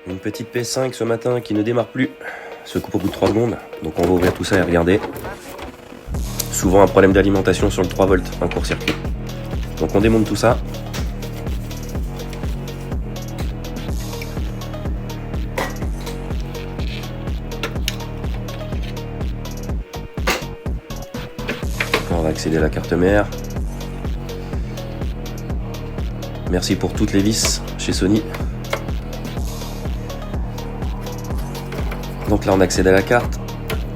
Une petite PS5 ce matin qui ne démarre plus, se coupe au bout de 3 secondes. Donc on va ouvrir tout ça et regarder. Souvent un problème d'alimentation sur le 3 volts, un court-circuit. Donc on démonte tout ça. On va accéder à la carte mère. Merci pour toutes les vis chez Sony. Donc là on accède à la carte.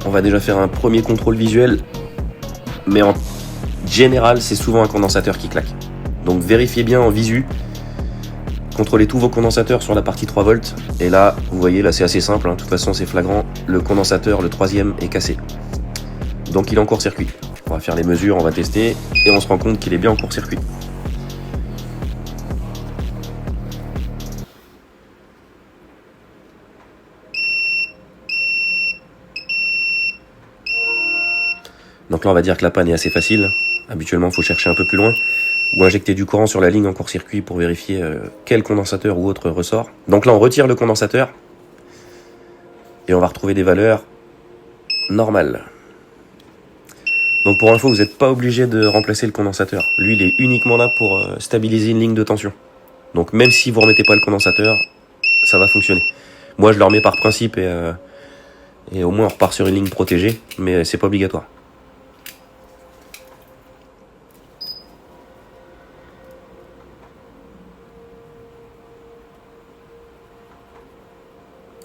On va déjà faire un premier contrôle visuel. Mais en général c'est souvent un condensateur qui claque. Donc vérifiez bien en visu. Contrôlez tous vos condensateurs sur la partie 3 volts. Et là, vous voyez, là c'est assez simple, de toute façon c'est flagrant. Le condensateur, le troisième, est cassé. Donc il est en court-circuit. On va faire les mesures, on va tester. Et on se rend compte qu'il est bien en court-circuit. Donc là on va dire que la panne est assez facile. Habituellement il faut chercher un peu plus loin. Ou injecter du courant sur la ligne en court-circuit pour vérifier quel condensateur ou autre ressort. Donc là on retire le condensateur. Et on va retrouver des valeurs normales. Donc pour info, vous n'êtes pas obligé de remplacer le condensateur. Lui il est uniquement là pour stabiliser une ligne de tension. Donc même si vous remettez pas le condensateur, ça va fonctionner. Moi je le remets par principe et au moins on repart sur une ligne protégée, mais c'est pas obligatoire.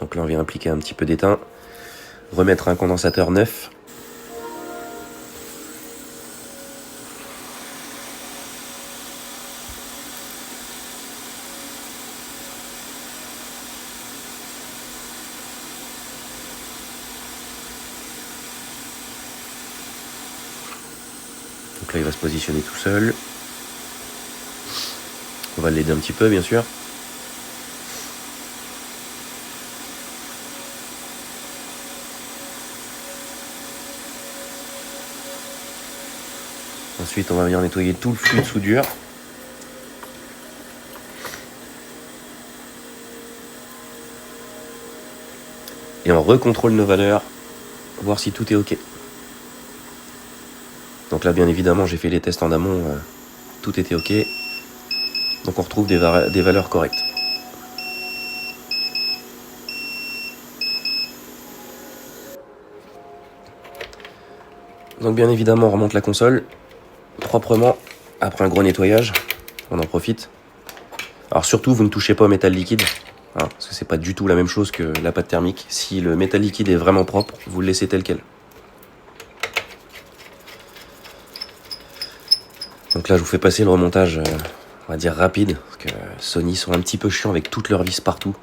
Donc là on vient appliquer un petit peu d'étain, remettre un condensateur neuf. Donc là il va se positionner tout seul. On va l'aider un petit peu bien sûr. Ensuite on va venir nettoyer tout le flux de soudure. Et on recontrôle nos valeurs, voir si tout est ok. Donc là bien évidemment j'ai fait les tests en amont, tout était ok. Donc on retrouve des valeurs correctes. Donc bien évidemment on remonte la console proprement après un gros nettoyage. On en profite. Alors surtout vous ne touchez pas au métal liquide, parce que c'est pas du tout la même chose que la pâte thermique. Si le métal liquide est vraiment propre, vous le laissez tel quel. Donc là je vous fais passer le remontage, on va dire rapide, parce que Sony sont un petit peu chiants avec toutes leurs vis partout.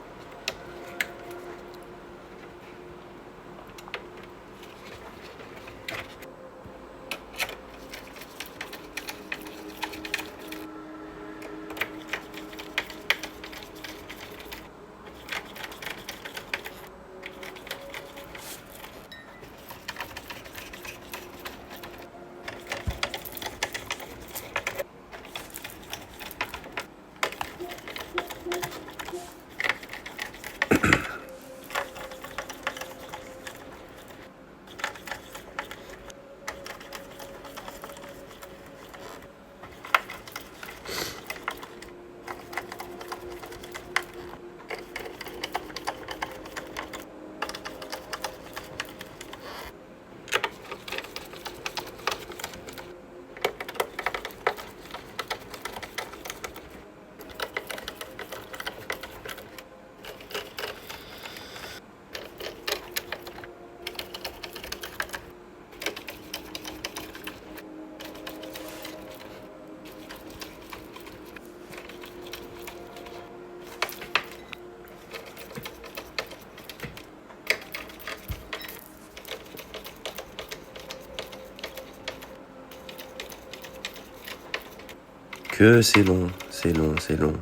Que c'est long, c'est long, c'est long.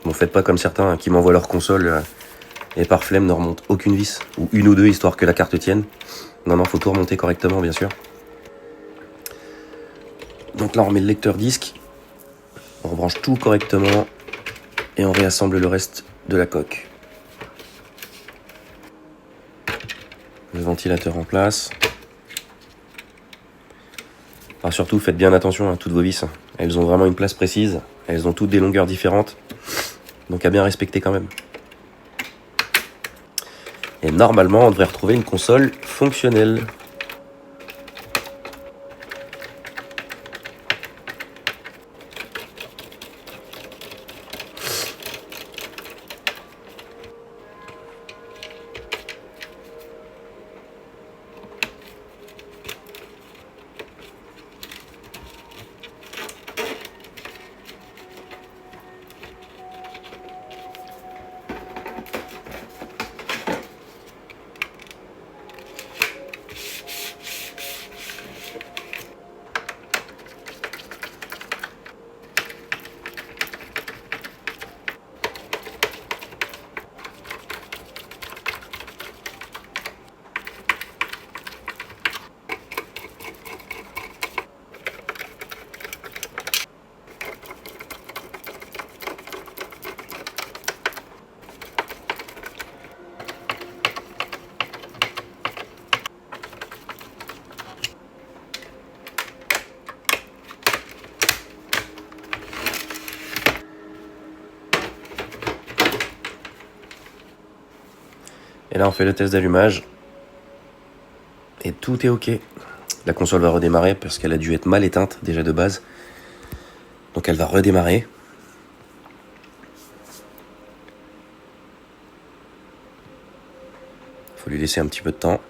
Bon, faites pas comme certains qui m'envoient leur console Et par flemme, ne remonte aucune vis, ou une ou deux, histoire que la carte tienne. Non, faut tout remonter correctement, bien sûr. Donc là, on remet le lecteur disque, on rebranche tout correctement, et on réassemble le reste de la coque. Le ventilateur en place. Alors surtout, faites bien attention à toutes vos vis. Elles ont vraiment une place précise, elles ont toutes des longueurs différentes, donc à bien respecter quand même. Et normalement, on devrait retrouver une console fonctionnelle. Et là, on fait le test d'allumage. Et tout est ok. La console va redémarrer parce qu'elle a dû être mal éteinte déjà de base. Donc elle va redémarrer. Il faut lui laisser un petit peu de temps.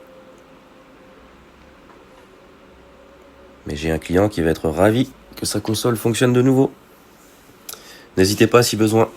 Mais j'ai un client qui va être ravi que sa console fonctionne de nouveau. N'hésitez pas si besoin.